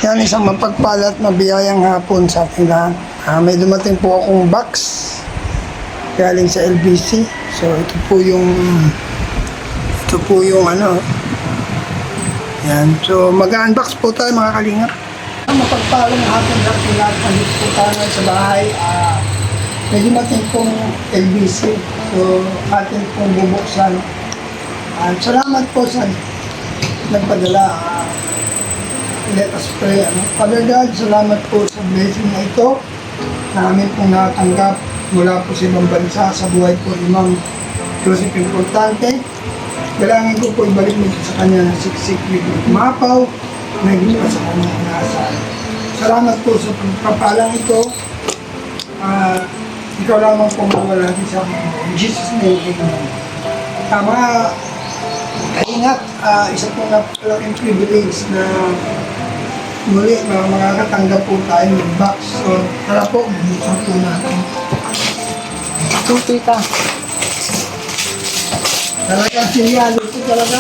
Yan, isang mapagpala at mabiyayang hapon sa ating lahat. May dumating po akong box galing sa LBC. So, ito po yung ano. Yan. So, mag-unbox po tayo mga kalingap. Mapagpalang hapon sa ating lahat. Nandito po tayo sa bahay. May dumating pong LBC. So, atin pong bubuksan. Salamat po sa nagpadala. Let us pray. Father God, salamat po sa blessing na ito na amin pong nakatanggap mula po sa ibang bansa sa buhay po ni Ma'am Joseph Importante. Dalangin ko po ibalik mo sa kanya na siksik, umapaw, na hindi pa sa kanya inaasahan. Salamat po sa pagpapalang ito. Ikaw lamang po mawala sa amin. In Jesus' name, amen. Mga kaingat, isa pong napalaking privilege na muli makakatanggap po tayo ng box. So, tara po, buksan po natin. Tupi ka. Talaga, sinyalo po talaga.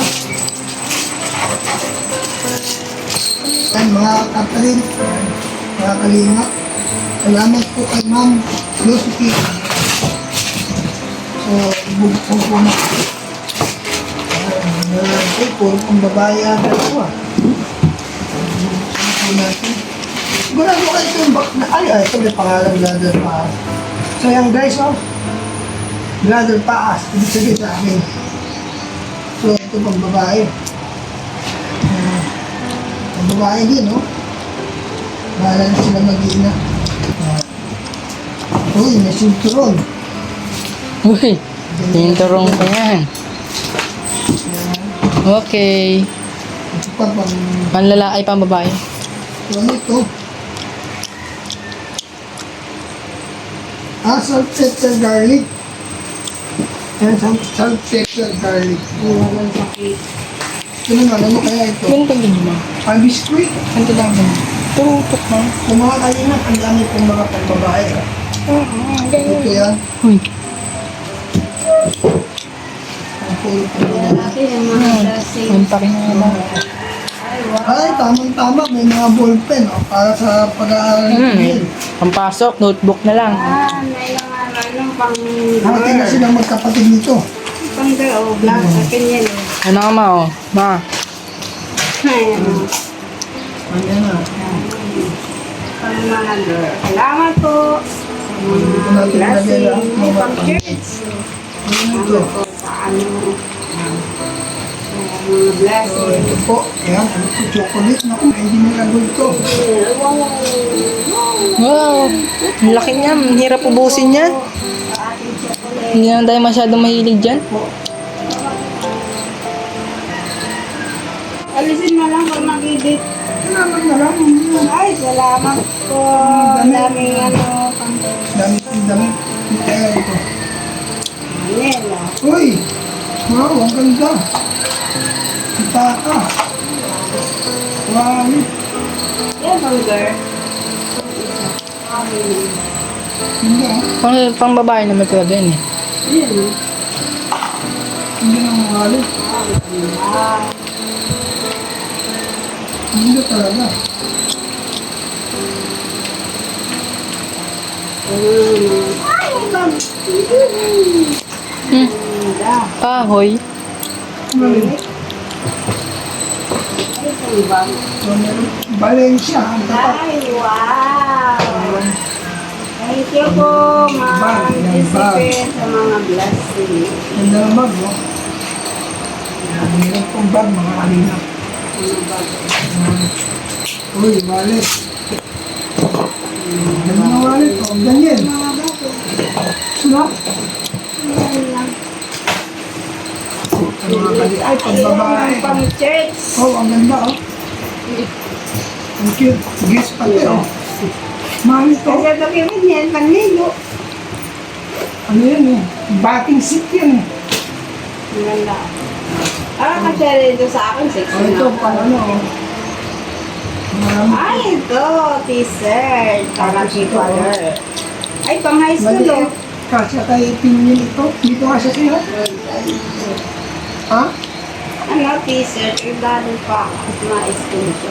Yan, mga kapatid, mga kalingap. Salamat po kay Ma'am Lucy. So, buksan po natin. Puro pong babae dalawa. Natin. Sigurado kayo ito yung box na, ito may pangalan Bladder Paas. So yan guys, Bladder Paas, ibig sabihin sa akin. So ito pang babae. Ang babae din, bahala na sila mag-iina. Uy, may sinturon. Uy, tinturong pa yan. Okay. Ito pa pang... Panlalaki pa ang babae. So ano ito? Salt, pepper, garlic. Yan, salt, pepper, garlic. Walang sakit. Ito naman, ano kaya ito? Ganito din mo. Biscuit. Ganito lang din. Tutok na. Sa mga kalinap, ang dami pong mga pagbabae. Ito yan. Uy. Ang puro pong mga. Lalaki yung mga dressing. Ang paki na lang. Ay, tamang-tama. May mga ballpen para sa pag-aaral ng email. Pampasok, notebook na lang. May mga ano, pang Nakati na silang magkapatid nito. pang girl, black, akin yan eh. Ano ka ma, Ma. Ayan o. Ayan na. Pang mga girl. Salamat po. Dito natin ilagay lang. May pang shirts. Ano ito? Sa ano. Mga So, blessing. ito po. Ayan, ano po, chocolate. Naku, hindi nilagay ito. Wow. Ang laki niya. Ang hirap ubusin niya. Ating chocolate. Hindi naman tayo masyadong mahilig dyan. Alisin mo lang pag mag-edit. Salamat na lang. Ay, salamat po. Ang daming ano, pang Damit. Kaya ito. Manila. Uy! Wow, ang ganda. Itaka. Wow. Yan pang girl. Hindi ah. Pang babae naman talaga yun eh. Yan o. Hindi na mahali. Hindi talaga. Ay, ang bag. Hmm. Ganda. Kahoy. Mali. Ay, ang bag. So, meron. Valencia. Ang tapat. Ay, wow. Thank you po, Ma'am Jessica, sa mga blessing. Ganda ng bag, no? Yan, meron pong bag, mga kalina. Mga bag. Uy, wallet. Ganda ng wallet. O, ganyan. Mga bag. Snap. Yan lang. Mga kalina. Ay, pagbabae. Ayun, pang church. Oh, ang ganda, oh. Ang cute. Gis pati, oh. Mahal ito. Kasi ito kami yan, panligo. Ano yan, eh? Bating seat yan, eh. Ang ganda. Kasi ito sa akin, sexy Oh, ito, na. pang ano, oh. Marami. Ay, ito, t-shirt. Para si color. Ay, pang high school, Maliit. oh. Kasya kay Pinyin ito. Dito kasya siya. Ha? Ano, t-shirt. Yung dahil pa. Mas mais ko ito.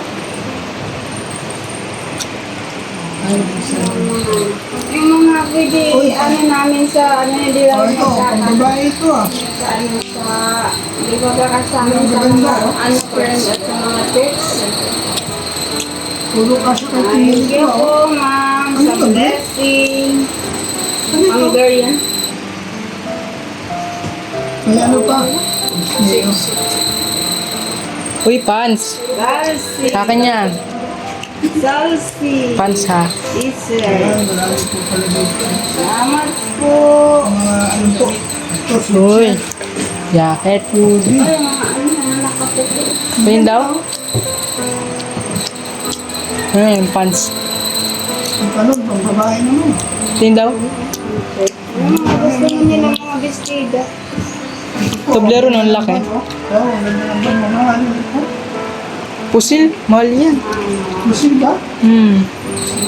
Yung mga pwede, ano namin sa, ano, hindi lang Oh, ito, pang babae ito ah. sa, ano, sa, di ba ba kasama sa mga, ano, friend at sa mga church. Puro kasya kay Thank Tingin you ito ah. po, ma'am, Ano sa to, Bi? blessing. Ano ito? Ang girl yan. May ano pa? May Uy, pants. Salsi. Sa akin yan. Salsi. Pants ha. Teacher. Ayan, marami po pala dito. Salamat po. Mga ano po. Ito, Uy. Jacket. Hoodie. Ay, mga ano, mga nakaputi. Ayun daw. Ayun, pants. Ang talon, pang babae naman. Ayun daw. Yung mga gusto mo nila mga bestida. Toblero nun, laki. Oo, ganda naman mga ano ito. Pusil. Mahal yan. Masin ba?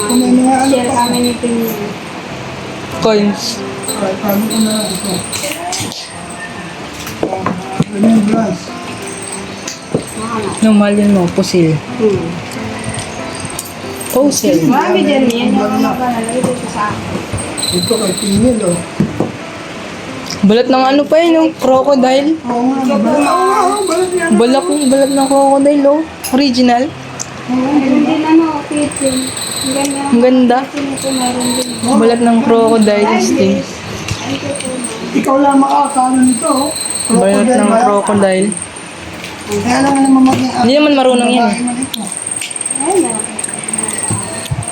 Kung may mga ano Share pa. kami ni Pino. Coins. Ay, paano ko na ito? Ganyan glass. No, mahal yan mo. Pusil. Pusil. Marami din yan. Yung mga nakalagay dito sa akin. Ito kay Tingin oh. Balat ng ano pa yun, yung crocodile. Oo nga, balat yan. Balat ng crocodile, oh. Original. Meron din ano, kitchen. Ang ganda. Ang ganda. Kitchen ito meron din. Balat ng crocodile sting. Thank you po. Ikaw lang makakano nito oh. Balat ng ba? crocodile. Kaya lang naman maging Hindi naman marunong yan, babae man ito. Ayun na.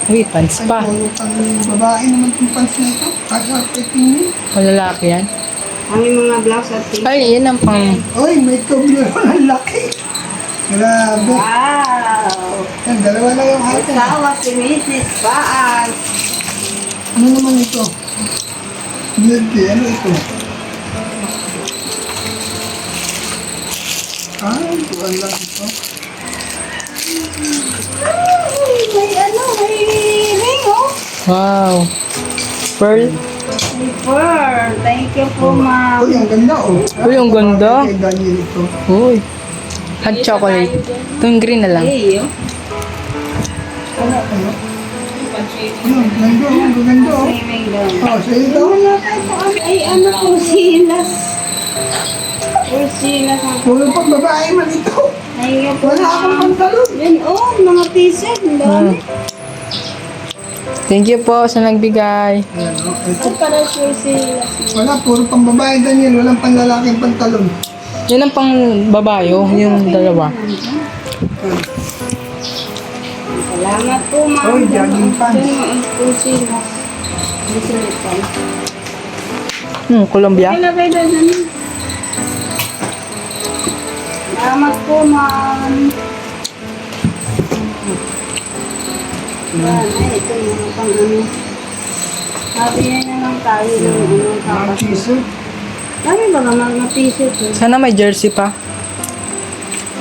Uy, pants Ay, pa. puro pang babae naman itong pants na ito. Kaya kay Tingin. Malalaki yan. Ang mga blouse at t-shirt. Ay, yan ang pang... Uy, may tublero ng laki. Grabe. Wow! Yan, dalawa lang yung atin. Asawa si Mrs. Paas. Ano naman ito? Milky, ano ito? Buwan lang ito. May ano, may ring oh. Wow. Pearl. May pearl. Thank you po, ma'am. Uy, ang ganda oh. Uy, ang ganda. Kay Daniel ito. Uy. Hot chocolate. Ito yung green na lang. Ay, oh. Ano? Ano, ganda oh. Ang ganda oh. May doon. Oh, sa'yo ito. Ay, ano po, silas. Silas ang Puro pang babae man ito. Thank you po, Wala akong ma'am. pantalon. Yun, oh, mga t-shirt. Ang dami. Thank you po sa nagbigay. Ayan, oh, ito. At para sure silas. Wala, puro pang babae Daniel. Walang panlalaking pantalon. Yan ang pang babayo, yung dalawa. Salamat po, ma'am. Oy, jogging pants. Yun, po silas. Bisilit pa. Colombia. Ilagay doon ano. Salamat po, ma'am. Yan, ay, ito yung pang ano. Sabi niya na lang tayo ng ano, Mga tapos. t-shirt. Dami ba naman na t-shirt eh? Sana may jersey pa.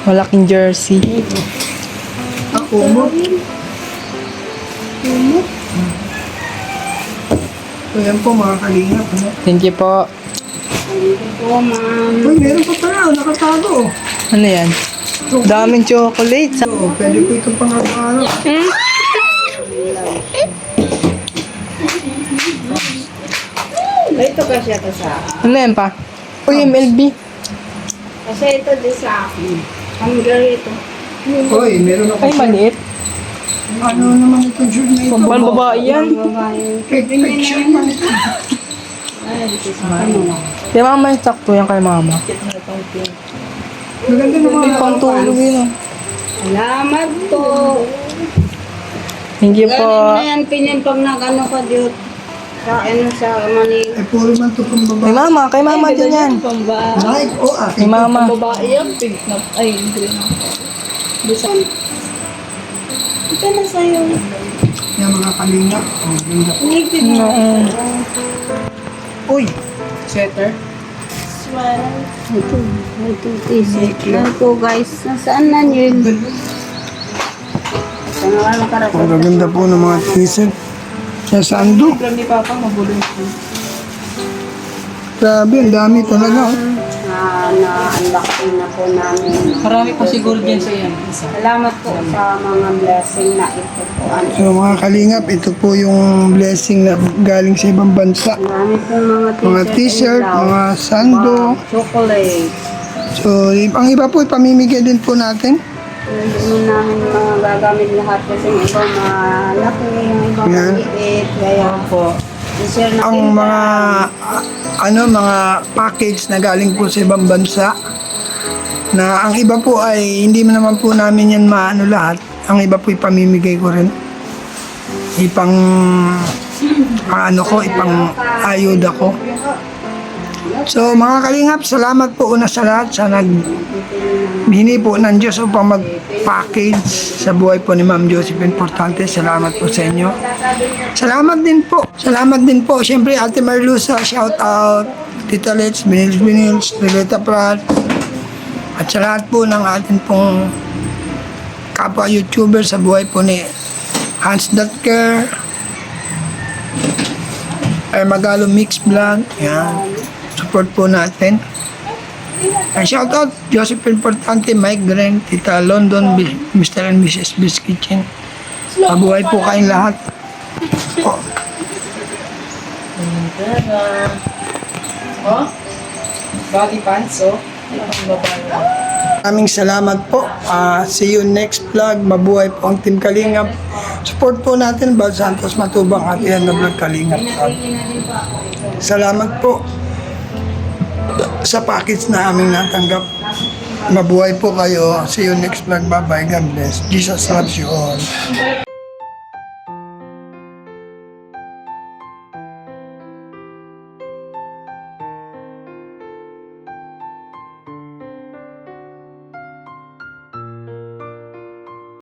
Malaking jersey. Ako mo. Kumot. So yan po mga kalingap. Ano? Thank you po. Thank you po, ma'am. Uy, meron pa pala. Nakatago oh. Ano yan? Daming chocolate. Oo, pwede po ito pang araw-araw. Ito kasi ito sa akin. Ano yan pa? Uy, MLB. Kasi ito din sa akin. Ang girl ito. Uy, meron ako. Ay, maliit. Ano naman itong shirt na ito? Pang babae yan. Ang babae. Fake shirt man ito. Ay, dito sa kanila. Kaya mama, sakto yan kay mama. Maganda naman. Pang tulog yun. Salamat po. Thank you Galing po. na yan, pinin pag nag-ano ka dito. Sa ano sa Manila. Eh, puro man ito pang Kay babae. mama, kay mama din yan. Nike, oh, Kay akin. mama. Babae yan, pink na. Ay, green na. Bisan. Ito na sa'yo. Yan mga kalingap. Oh, ganda. Nigpid na. Uy, sweater. Ito, t-shirt. Yan po guys. Nasaan na yun? Saan na wala makarapat? Ang gaganda po ng mga t-shirt. Sa sando. Ni Papa, mabulong. Grabe, ang dami talaga. Oh. na-unboxing na po namin. Marami pa siguro dyan sa yan. Isa. Salamat po sa mga blessing na ito po. So mga kalingap, ito po yung blessing na galing sa ibang bansa. Marami po Mga t-shirt, mga sando. chocolate. So, ang iba po, pamimigay din po natin. Hindi mo namin mga gagamit lahat kasi yung iba malaki, yung iba Yan. maliit. Kaya Po. i-share natin. Ang mga package na galing po sa ibang bansa na ang iba po ay hindi naman po namin yan maano lahat. Ang iba po ipamimigay ko rin. Ipang ipang ayuda ko. So mga kalingap, salamat po una sa lahat sa nagbihini po ng Diyos upang mag-package sa buhay po ni Ma'am Josephine Portante. Salamat po sa inyo. Salamat din po. Salamat din po. Siyempre, Ate Marlusa, shout out. Tita Let's, Binils, Lilita Prat. At sa lahat po ng atin pong kapwa YouTuber sa buhay po ni Hans Datker, Magalo Mix Vlog. Yan. Support po natin. And shout out Josephine Portante, Mike Gren, Tita London, Mr. and Mrs. Biz Kitchen. Mabuhay po kayong lahat. Po. Oh? Body pants, oh. Itong babae. Maraming salamat po. See you next vlog. Mabuhay po ang Team Kalingap. Support po natin Bal Santos Matubang at yan na vlog Kalingap. Salamat po sa package na aming natanggap. Mabuhay po kayo. See you next vlog. Bye-bye. God bless. Jesus loves you all.